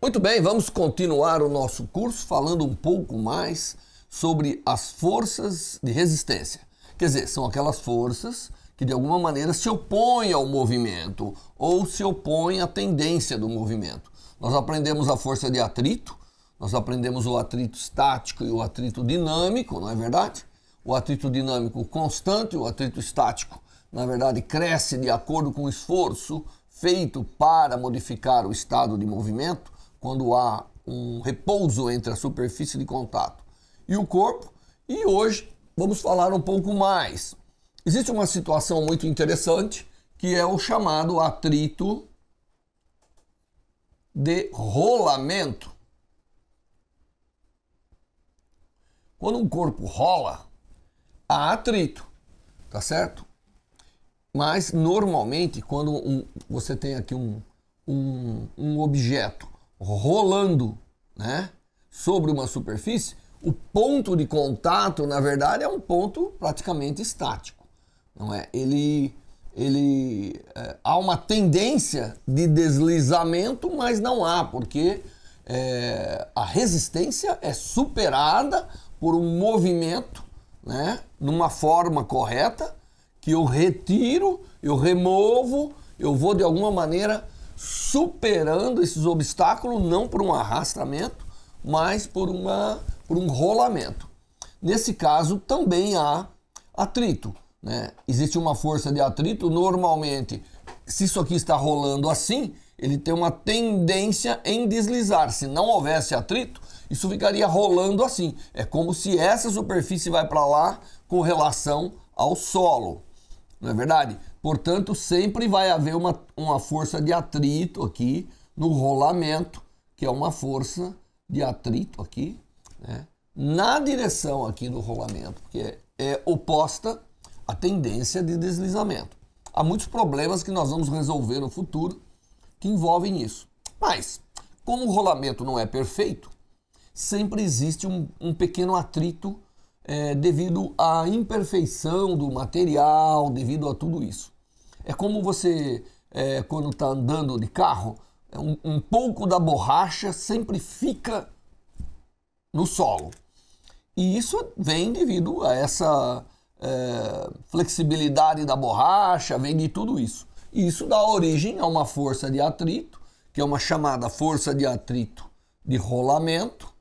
Muito bem, vamos continuar o nosso curso falando um pouco mais sobre as forças de resistência. Quer dizer, são aquelas forças que de alguma maneira se opõem ao movimento ou se opõem à tendência do movimento. Nós aprendemos a força de atrito, nós aprendemos o atrito estático e o atrito dinâmico, não é verdade? O atrito dinâmico constante, o atrito estático, na verdade, cresce de acordo com o esforço feito para modificar o estado de movimento, quando há um repouso entre a superfície de contato e o corpo. E hoje vamos falar um pouco mais. Existe uma situação muito interessante que é o chamado atrito de rolamento. Quando um corpo rola, há atrito, tá certo? Mas normalmente quando você tem aqui um objeto rolando, né, sobre uma superfície, o ponto de contato, na verdade, é um ponto praticamente estático, não é? Há uma tendência de deslizamento, mas não há, porque a resistência é superada por um movimento, né, numa forma correta, que eu retiro, eu removo, eu vou de alguma maneira superando esses obstáculos, não por um arrastamento, mas por um rolamento. Nesse caso também há atrito, né? Existe uma força de atrito, normalmente, se isso aqui está rolando assim, ele tem uma tendência em deslizar. Se não houvesse atrito, isso ficaria rolando assim. É como se essa superfície vai para lá com relação ao solo, não é verdade? Portanto, sempre vai haver uma força de atrito aqui no rolamento, que é uma força de atrito aqui, né, na direção aqui do rolamento, que é oposta à tendência de deslizamento. Há muitos problemas que nós vamos resolver no futuro que envolvem isso. Mas, como o rolamento não é perfeito, sempre existe um pequeno atrito devido à imperfeição do material, devido a tudo isso. É como você, quando está andando de carro, um pouco da borracha sempre fica no solo. E isso vem devido a essa flexibilidade da borracha, vem de tudo isso. E isso dá origem a uma força de atrito, que é uma chamada força de atrito de rolamento.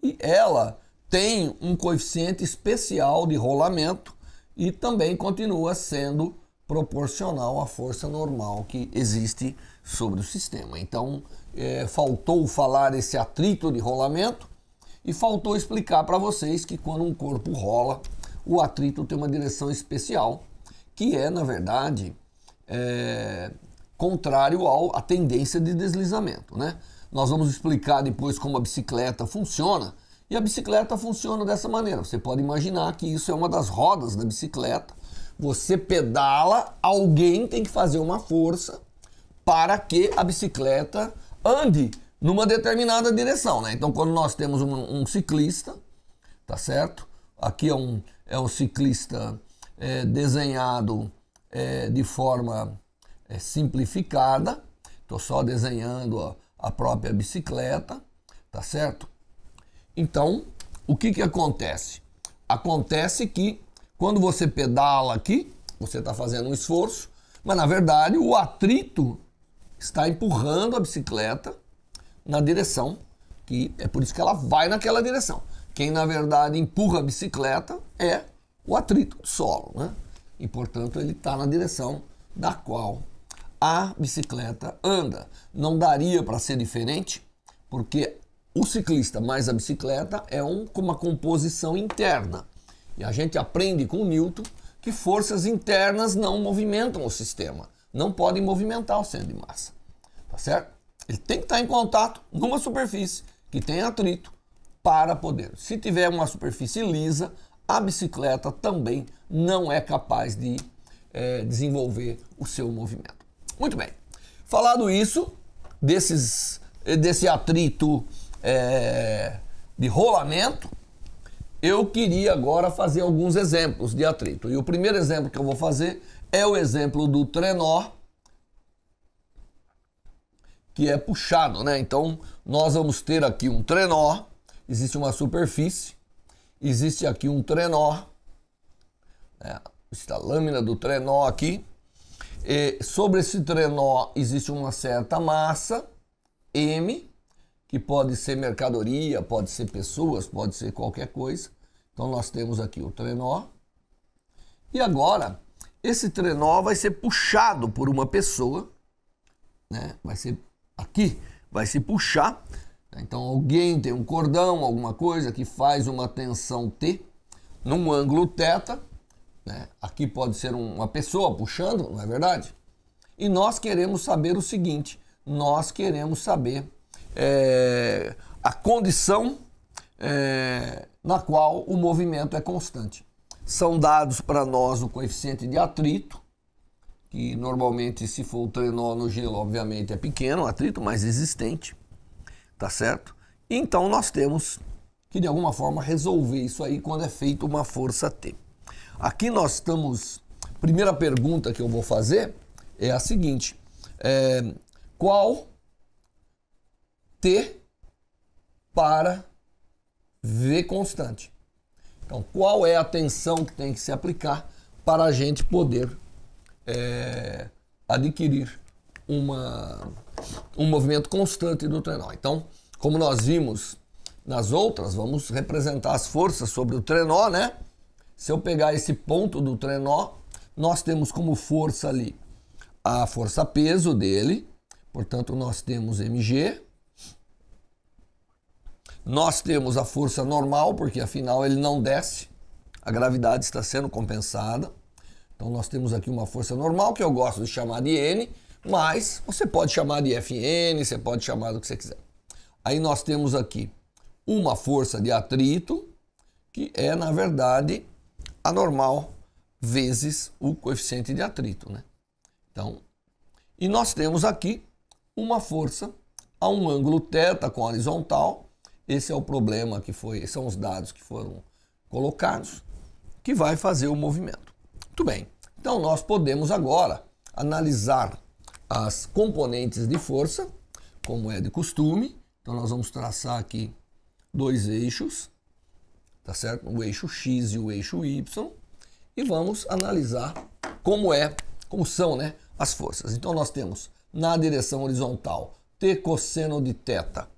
E ela tem um coeficiente especial de rolamento e também continua sendo proporcional à força normal que existe sobre o sistema. Então, faltou falar esse atrito de rolamento e faltou explicar para vocês que quando um corpo rola, o atrito tem uma direção especial, que é, na verdade, contrário à tendência de deslizamento, né? Nós vamos explicar depois como a bicicleta funciona. E a bicicleta funciona dessa maneira. Você pode imaginar que isso é uma das rodas da bicicleta. Você pedala, alguém tem que fazer uma força para que a bicicleta ande numa determinada direção, né? Então, quando nós temos um ciclista, tá certo? Aqui é um ciclista desenhado de forma simplificada. Estou só desenhando a própria bicicleta, tá certo? Então, o que acontece? Acontece que quando você pedala aqui, você está fazendo um esforço, mas na verdade o atrito está empurrando a bicicleta na direção, que é por isso que ela vai naquela direção. Quem na verdade empurra a bicicleta é o atrito do solo, né? E portanto ele está na direção da qual a bicicleta anda. Não daria para ser diferente, porque o ciclista mais a bicicleta é uma composição interna. E a gente aprende com Newton que forças internas não movimentam o sistema. Não podem movimentar o centro de massa. Tá certo? Ele tem que estar em contato numa superfície que tem atrito para poder. Se tiver uma superfície lisa, a bicicleta também não é capaz de desenvolver o seu movimento. Muito bem. Falado isso, desse atrito de rolamento, eu queria agora fazer alguns exemplos de atrito. E o primeiro exemplo que eu vou fazer é o exemplo do trenó, que é puxado, né? Então, nós vamos ter aqui um trenó, existe uma superfície, existe aqui um trenó, né? Está a lâmina do trenó aqui. E sobre esse trenó existe uma certa massa, M, que pode ser mercadoria, pode ser pessoas, pode ser qualquer coisa. Então nós temos aqui o trenó. E agora, esse trenó vai ser puxado por uma pessoa, né? Vai ser aqui, vai se puxar. Então alguém tem um cordão, alguma coisa que faz uma tensão T num ângulo θ, né? Aqui pode ser uma pessoa puxando, não é verdade? E nós queremos saber o seguinte, nós queremos saber a condição na qual o movimento é constante. São dados para nós o coeficiente de atrito, que normalmente, se for o trenó no gelo, obviamente é pequeno, o atrito mais existente, tá certo? Então nós temos que de alguma forma resolver isso aí quando é feita uma força T. Aqui nós estamos, primeira pergunta que eu vou fazer é a seguinte, qual T para V constante? Então, qual é a tensão que tem que se aplicar para a gente poder adquirir um movimento constante do trenó? Então, como nós vimos nas outras, vamos representar as forças sobre o trenó, né? Se eu pegar esse ponto do trenó, nós temos como força ali a força-peso dele, portanto nós temos mg, nós temos a força normal, porque afinal ele não desce, a gravidade está sendo compensada, então nós temos aqui uma força normal, que eu gosto de chamar de N, mas você pode chamar de Fn, você pode chamar do que você quiser. Aí nós temos aqui uma força de atrito, que é na verdade a normal vezes o coeficiente de atrito, né? Então, e nós temos aqui uma força a um ângulo θ com horizontal. Esse é o problema que foi, são os dados que foram colocados, que vai fazer o movimento. Muito bem. Então nós podemos agora analisar as componentes de força, como é de costume. Então nós vamos traçar aqui dois eixos, tá certo? O eixo X e o eixo Y, e vamos analisar como são, né, as forças. Então nós temos na direção horizontal T cosseno de θ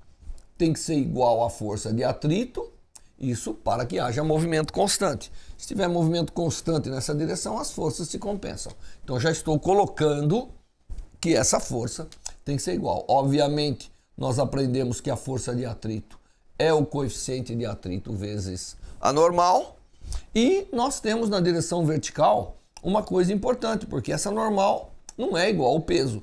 tem que ser igual à força de atrito, isso para que haja movimento constante. Se tiver movimento constante nessa direção, as forças se compensam. Então já estou colocando que essa força tem que ser igual. Obviamente, nós aprendemos que a força de atrito é o coeficiente de atrito vezes a normal, e nós temos na direção vertical uma coisa importante, porque essa normal não é igual ao peso,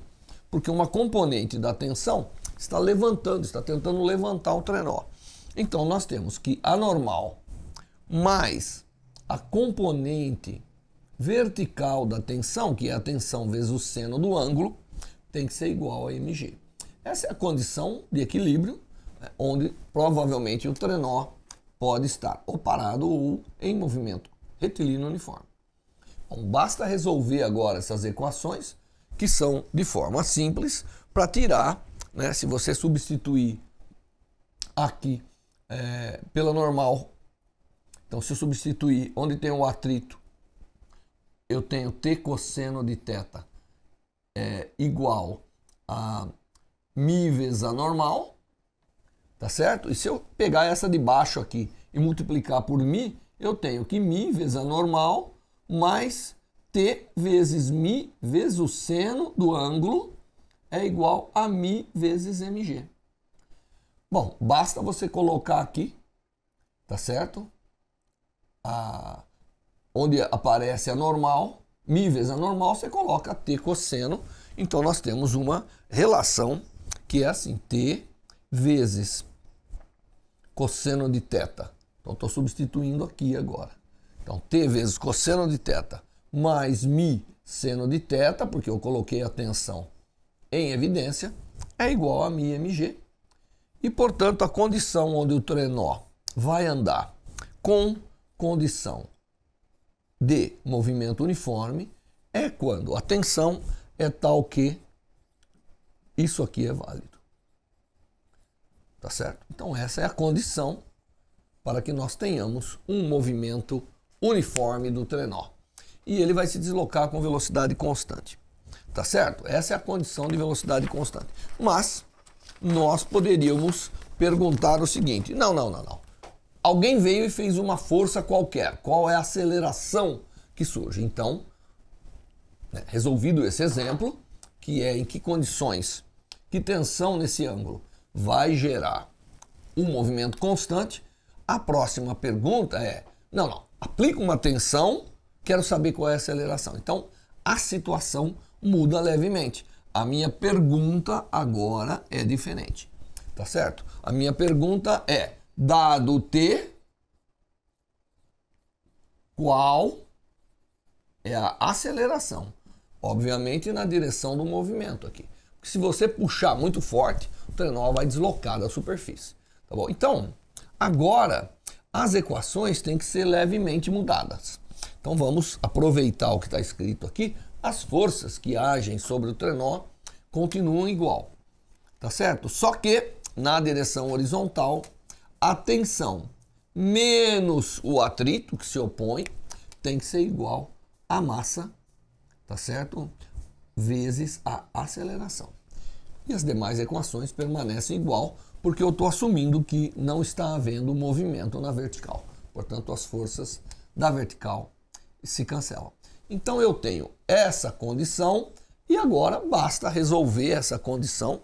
porque uma componente da tensão está levantando, está tentando levantar o trenó. Então nós temos que a normal mais a componente vertical da tensão, que é a tensão vezes o seno do ângulo, tem que ser igual a mg. Essa é a condição de equilíbrio, né, onde provavelmente o trenó pode estar ou parado ou em movimento retilíneo uniforme. Então, basta resolver agora essas equações, que são de forma simples, para tirar, né, se você substituir aqui pela normal, então se eu substituir onde tem o atrito, eu tenho T cosseno de θ igual a μ vezes a normal, tá certo? E se eu pegar essa de baixo aqui e multiplicar por μ, eu tenho que μ vezes a normal mais T vezes μ vezes o seno do ângulo é igual a μ vezes mg. Bom, basta você colocar aqui, tá certo? Onde aparece a normal, μ vezes a normal, você coloca T cosseno. Então nós temos uma relação que é assim, T vezes cosseno de θ. Então estou substituindo aqui agora. Então T vezes cosseno de θ mais μ seno de θ, porque eu coloquei a tensão em evidência, é igual a μmg. E, portanto, a condição onde o trenó vai andar com condição de movimento uniforme é quando a tensão é tal que isso aqui é válido. Tá certo? Então essa é a condição para que nós tenhamos um movimento uniforme do trenó. E ele vai se deslocar com velocidade constante. Tá certo? Essa é a condição de velocidade constante. Mas nós poderíamos perguntar o seguinte: não. Alguém veio e fez uma força qualquer. Qual é a aceleração que surge? Então, resolvido esse exemplo, que é em que condições, que tensão nesse ângulo vai gerar um movimento constante, a próxima pergunta é: aplica uma tensão, quero saber qual é a aceleração. Então, a situação muda levemente. A minha pergunta agora é diferente, tá certo? A minha pergunta é: dado T, qual é a aceleração? Obviamente na direção do movimento aqui. Porque se você puxar muito forte, o trenó vai deslocar da superfície, tá bom? Então, agora as equações têm que ser levemente mudadas. Então vamos aproveitar o que está escrito aqui. As forças que agem sobre o trenó continuam igual, tá certo? Só que na direção horizontal, a tensão menos o atrito que se opõe tem que ser igual à massa, tá certo? Vezes a aceleração. E as demais equações permanecem igual, porque eu estou assumindo que não está havendo movimento na vertical. Portanto, as forças da vertical se cancelam. Então eu tenho essa condição e agora basta resolver essa condição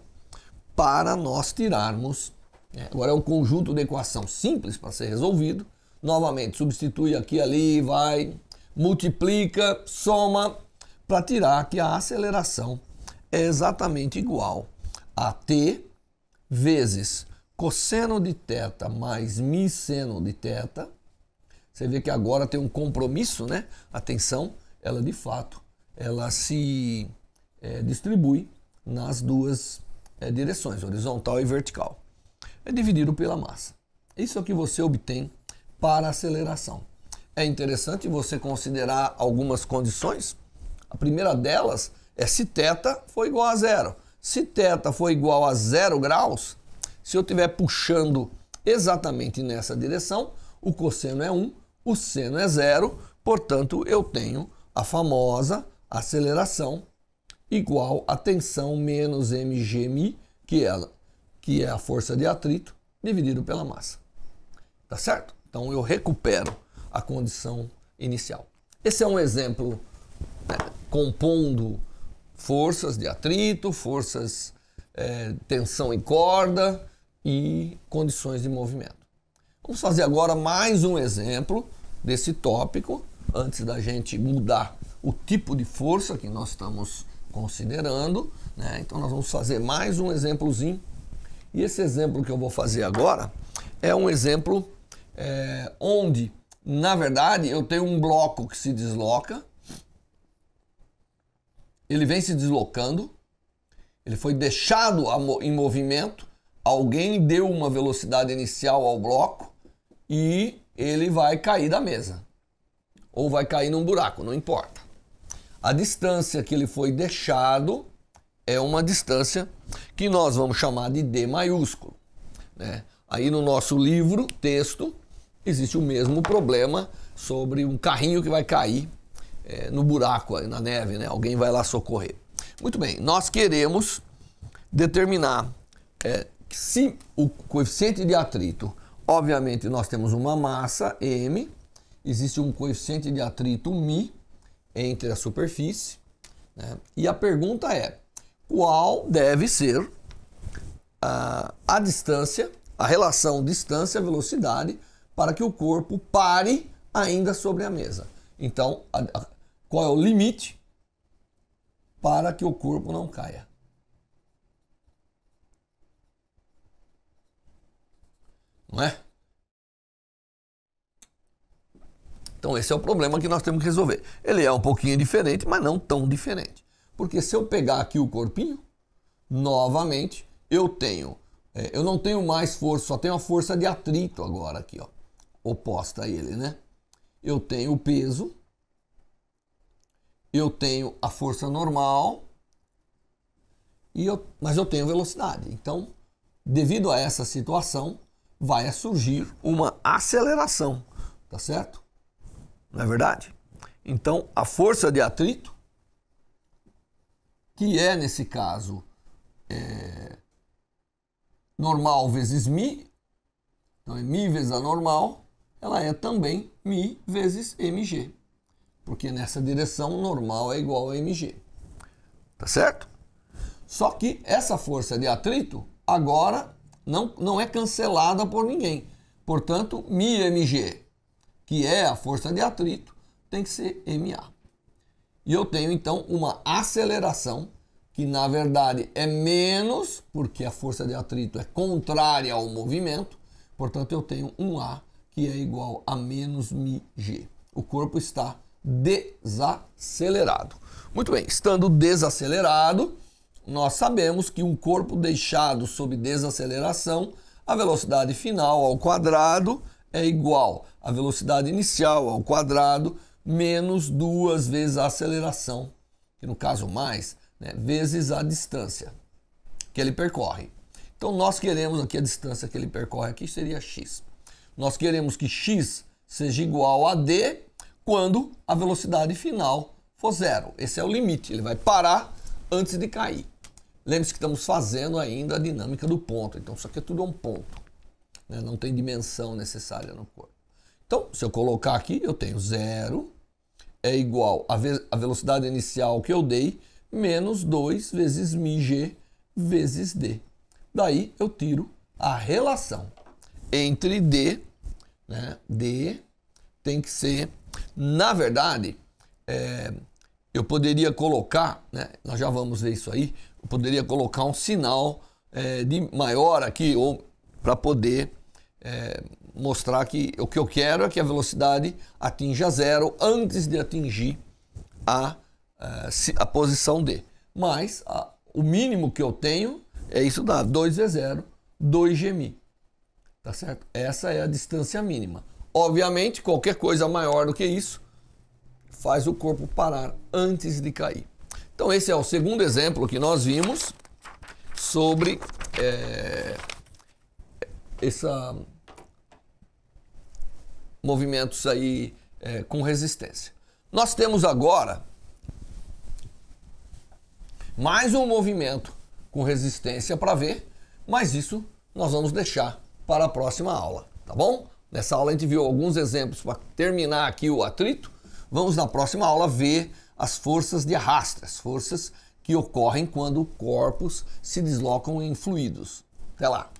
para nós tirarmos. Agora é um conjunto de equação simples para ser resolvido. Novamente, substitui aqui e ali, vai, multiplica, soma, para tirar que a aceleração é exatamente igual a t vezes cosseno de θ mais mi seno de θ. Você vê que agora tem um compromisso, né? A tensão, ela de fato, ela se distribui nas duas direções, horizontal e vertical. É dividido pela massa. Isso é o que você obtém para a aceleração. É interessante você considerar algumas condições. A primeira delas é se θ for igual a zero. Se θ for igual a 0 graus, se eu estiver puxando exatamente nessa direção, o cosseno é 1, o seno é 0, portanto eu tenho a famosa aceleração igual a tensão menos mgmi, que é a força de atrito, dividido pela massa. Tá certo? Então eu recupero a condição inicial. Esse é um exemplo compondo forças de atrito, forças tensão em corda e condições de movimento. Vamos fazer agora mais um exemplo desse tópico, antes da gente mudar o tipo de força que nós estamos considerando, né? Então nós vamos fazer mais um exemplozinho. E esse exemplo que eu vou fazer agora é um exemplo onde, na verdade, eu tenho um bloco que se desloca. Ele vem se deslocando, ele foi deixado em movimento, alguém deu uma velocidade inicial ao bloco e ele vai cair da mesa. Ou vai cair num buraco, não importa. A distância que ele foi deixado é uma distância que nós vamos chamar de D maiúsculo, né? Aí no nosso livro, texto, existe o mesmo problema sobre um carrinho que vai cair no buraco, na neve, né? Alguém vai lá socorrer. Muito bem, nós queremos determinar se o coeficiente de atrito, obviamente nós temos uma massa m, existe um coeficiente de atrito μ entre a superfície, né? E a pergunta é: qual deve ser a distância, a relação distância-velocidade para que o corpo pare ainda sobre a mesa? Então, qual é o limite para que o corpo não caia? Não é? Então esse é o problema que nós temos que resolver. Ele é um pouquinho diferente, mas não tão diferente. Porque se eu pegar aqui o corpinho, novamente, eu não tenho mais força, só tenho a força de atrito agora aqui, ó, oposta a ele, né? Eu tenho o peso, eu tenho a força normal mas eu tenho velocidade. Então, devido a essa situação, vai surgir uma aceleração, tá certo? Não é verdade? Então, a força de atrito, que é, nesse caso, normal vezes μ, então é μ vezes a normal, ela é também μ vezes mg, porque nessa direção normal é igual a mg, tá certo? Só que essa força de atrito agora não é cancelada por ninguém, portanto, μmg, que é a força de atrito, tem que ser ma. E eu tenho então uma aceleração que na verdade é menos, porque a força de atrito é contrária ao movimento, portanto eu tenho um A que é igual a menos μg. O corpo está desacelerado. Muito bem, estando desacelerado, nós sabemos que um corpo deixado sob desaceleração, a velocidade final ao quadrado é igual à velocidade inicial ao quadrado menos 2 vezes a aceleração, que no caso mais, vezes a distância que ele percorre. Então nós queremos aqui a distância que ele percorre aqui seria x. Nós queremos que x seja igual a d quando a velocidade final for zero. Esse é o limite, ele vai parar antes de cair. Lembre-se que estamos fazendo ainda a dinâmica do ponto, então isso aqui é tudo um ponto, não tem dimensão necessária no corpo. Então, se eu colocar aqui, eu tenho zero é igual a velocidade inicial que eu dei menos 2 vezes μg vezes d. Daí eu tiro a relação entre d, d tem que ser, na verdade, eu poderia colocar, nós já vamos ver isso aí, eu poderia colocar um sinal de maior aqui, ou para poder mostrar que o que eu quero é que a velocidade atinja zero antes de atingir a posição D. Mas o mínimo que eu tenho é isso dá 2v0, 2gμ. Tá certo? Essa é a distância mínima. Obviamente, qualquer coisa maior do que isso faz o corpo parar antes de cair. Então, esse é o segundo exemplo que nós vimos sobre movimentos aí com resistência. Nós temos agora mais um movimento com resistência para ver, mas isso nós vamos deixar para a próxima aula, tá bom? Nessa aula a gente viu alguns exemplos para terminar aqui o atrito. Vamos na próxima aula ver as forças de arraste, as forças que ocorrem quando corpos se deslocam em fluidos. Até lá!